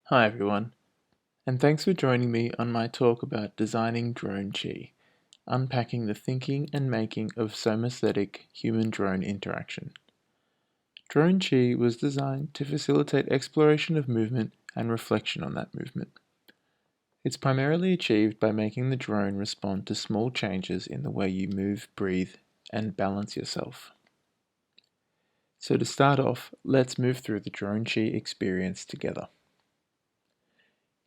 Hi everyone, and thanks for joining me on my talk about designing drone chi, unpacking the thinking and making of somaesthetic human-drone interaction. Drone chi was designed to facilitate exploration of movement and reflection on that movement. It's primarily achieved by making the drone respond to small changes in the way you move, breathe, and balance yourself. So to start off, let's move through the drone chi experience together.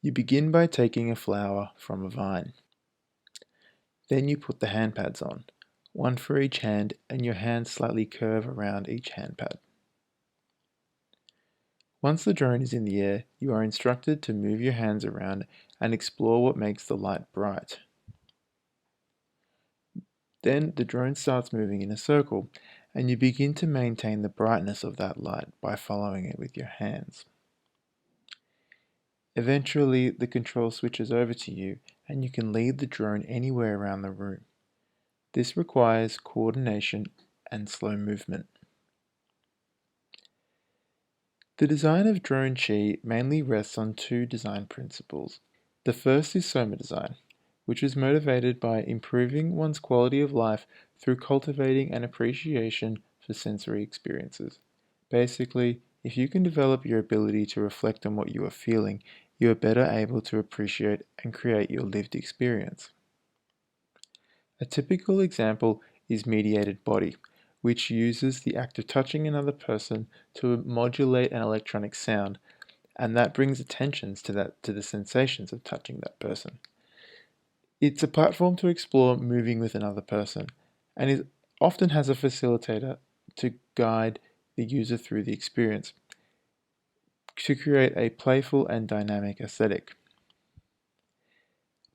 You begin by taking a flower from a vine. Then you put the hand pads on, one for each hand, and your hands slightly curve around each hand pad. Once the drone is in the air, you are instructed to move your hands around and explore what makes the light bright. Then the drone starts moving in a circle, and you begin to maintain the brightness of that light by following it with your hands. Eventually, the control switches over to you, and you can lead the drone anywhere around the room. This requires coordination and slow movement. The design of drone chi mainly rests on two design principles. The first is soma design, which is motivated by improving one's quality of life through cultivating an appreciation for sensory experiences. Basically, if you can develop your ability to reflect on what you are feeling, you are better able to appreciate and create your lived experience. A typical example is mediated body, which uses the act of touching another person to modulate an electronic sound, and that brings attentions to the sensations of touching that person. It's a platform to explore moving with another person, and it often has a facilitator to guide the user through the experience to create a playful and dynamic aesthetic.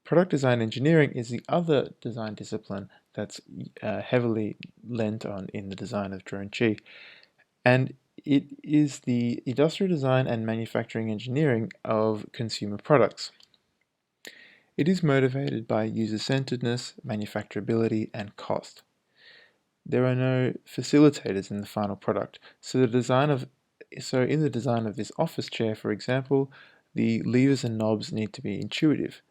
Product design engineering is the other design discipline that's heavily lent on in the design of drone chi, and it is the industrial design and manufacturing engineering of consumer products. It is motivated by user-centeredness, manufacturability, and cost. There are no facilitators in the final product, so in the design of this office chair, for example, the levers and knobs need to be intuitive.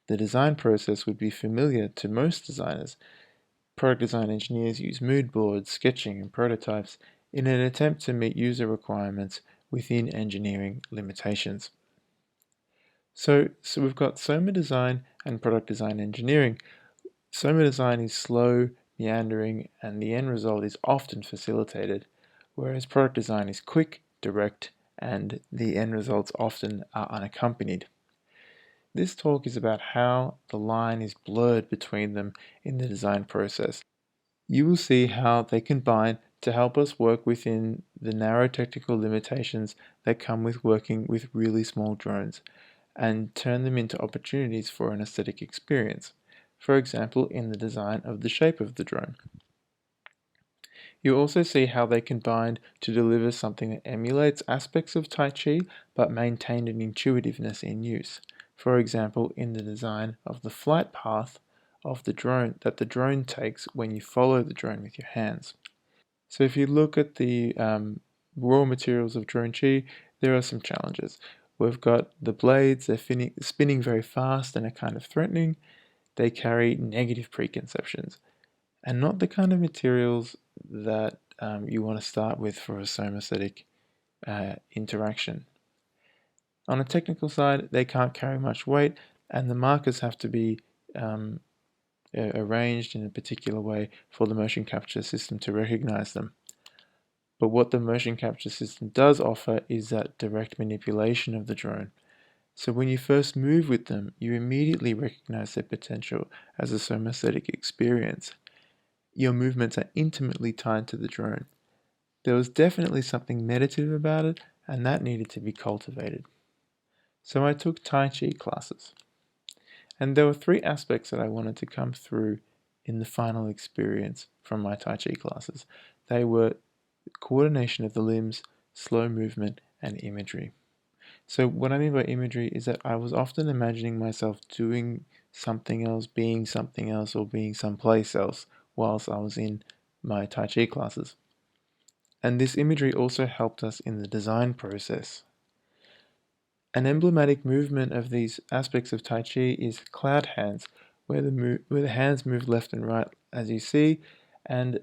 The design process would be familiar to most designers. Product design engineers use mood boards, sketching, and prototypes in an attempt to meet user requirements within engineering limitations. So we've got soma design and product design engineering. Soma design is slow, meandering, and the end result is often facilitated, whereas product design is quick, direct, and the end results often are unaccompanied. This talk is about how the line is blurred between them in the design process. You will see how they combine to help us work within the narrow technical limitations that come with working with really small drones and turn them into opportunities for an aesthetic experience, for example in the design of the shape of the drone. You'll also see how they combined to deliver something that emulates aspects of Tai Chi but maintained an intuitiveness in use. For example, in the design of the flight path of the drone that the drone takes when you follow the drone with your hands. So if you look at the raw materials of drone chi, there are some challenges. We've got the blades, they're spinning very fast and are kind of threatening. They carry negative preconceptions and not the kind of materials that you want to start with for a somaesthetic interaction. On a technical side, they can't carry much weight, and the markers have to be arranged in a particular way for the motion capture system to recognize them. But what the motion capture system does offer is that direct manipulation of the drone. So when you first move with them, you immediately recognize their potential as a somaesthetic experience. Your movements are intimately tied to the drone. There was definitely something meditative about it, and that needed to be cultivated. So I took Tai Chi classes. And there were three aspects that I wanted to come through in the final experience from my Tai Chi classes. They were coordination of the limbs, slow movement, and imagery. So what I mean by imagery is that I was often imagining myself doing something else, or being someplace else whilst I was in my Tai Chi classes. And this imagery also helped us in the design process. An emblematic movement of these aspects of Tai Chi is cloud hands, where the hands move left and right, as you see, and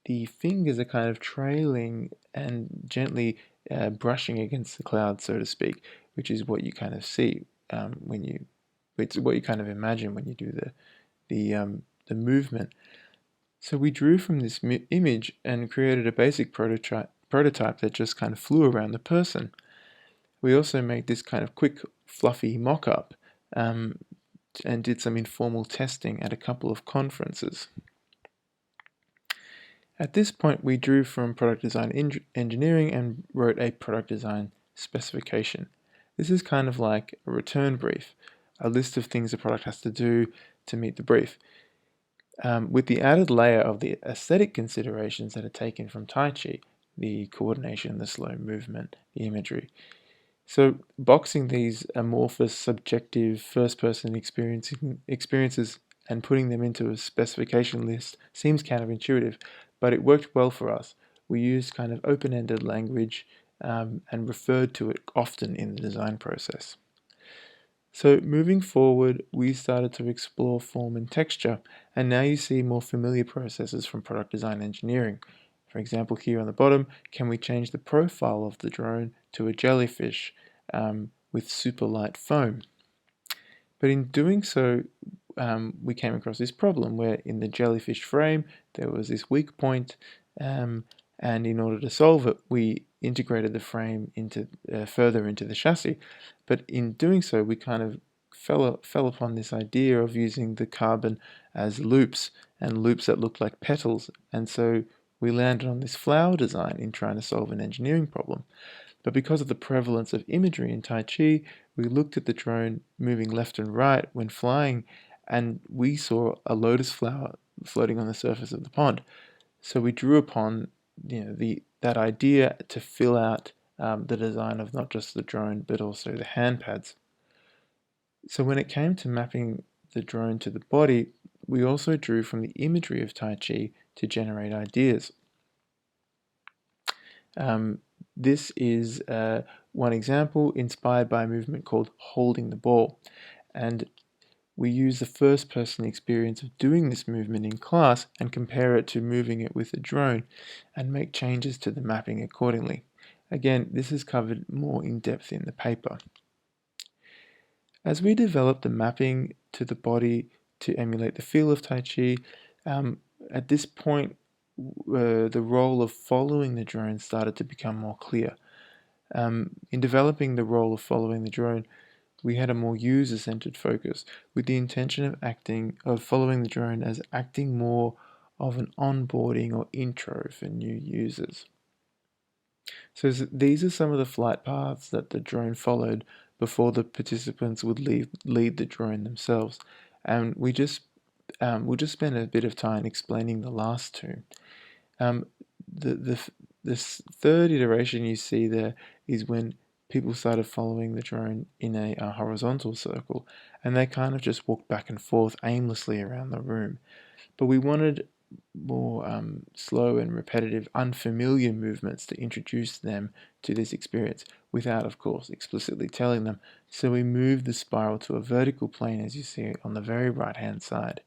the fingers are kind of trailing and gently brushing against the cloud, so to speak, which is what you kind of see when you, it's what you kind of imagine when you do the movement. So we drew from this image and created a basic prototype that just kind of flew around the person. We also made this kind of quick, fluffy mock-up um, and did some informal testing at a couple of conferences. At this point, we drew from product design engineering and wrote a product design specification. This is kind of like a return brief, a list of things the product has to do to meet the brief, with the added layer of the aesthetic considerations that are taken from Tai Chi, the coordination, the slow movement, the imagery. So boxing these amorphous, subjective, first-person experiences and putting them into a specification list seems counterintuitive, but it worked well for us. We used kind of open-ended language and referred to it often in the design process. So moving forward, we started to explore form and texture, and now you see more familiar processes from product design engineering. For example, here on the bottom, can we change the profile of the drone to a jellyfish with super light foam? But in doing so, we came across this problem where in the jellyfish frame, there was this weak point, and in order to solve it, we integrated the frame into further into the chassis. But in doing so, we kind of fell upon this idea of using the carbon as loops and loops that looked like petals. And so we landed on this flower design in trying to solve an engineering problem. But because of the prevalence of imagery in Tai Chi, we looked at the drone moving left and right when flying, and we saw a lotus flower floating on the surface of the pond. So we drew upon that idea to fill out the design of not just the drone but also the hand pads. So when it came to mapping the drone to the body, we also drew from the imagery of Tai Chi to generate ideas. This is one example inspired by a movement called holding the ball. And we use the first person experience of doing this movement in class and compare it to moving it with a drone and make changes to the mapping accordingly. Again, this is covered more in depth in the paper. As we develop the mapping to the body to emulate the feel of Tai Chi, at this point, the role of following the drone started to become more clear. In developing the role of following the drone, we had a more user-centered focus with the intention of following the drone as acting more of an onboarding or intro for new users. So these are some of the flight paths that the drone followed before the participants would lead the drone themselves. And we'll just spend a bit of time explaining the last two. Um, this third iteration you see there is when people started following the drone in a horizontal circle, and they kind of just walked back and forth aimlessly around the room. But we wanted more slow and repetitive, unfamiliar movements to introduce them to this experience without, of course, explicitly telling them. So we moved the spiral to a vertical plane, as you see on the very right-hand side.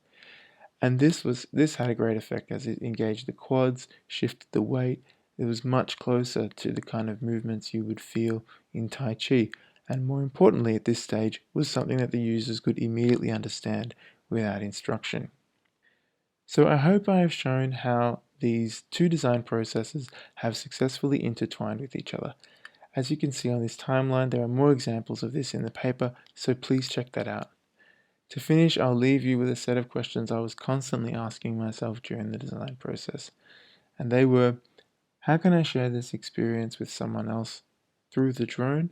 And this had a great effect as it engaged the quads, shifted the weight. It was much closer to the kind of movements you would feel in Tai Chi. And more importantly, at this stage, was something that the users could immediately understand without instruction. So I hope I have shown how these two design processes have successfully intertwined with each other. As you can see on this timeline, there are more examples of this in the paper, so please check that out. To finish, I'll leave you with a set of questions I was constantly asking myself during the design process. And they were, how can I share this experience with someone else through the drone?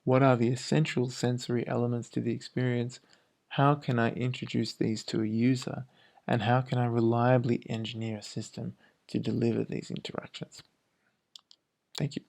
What are the essential sensory elements to the experience? How can I introduce these to a user? And how can I reliably engineer a system to deliver these interactions? Thank you.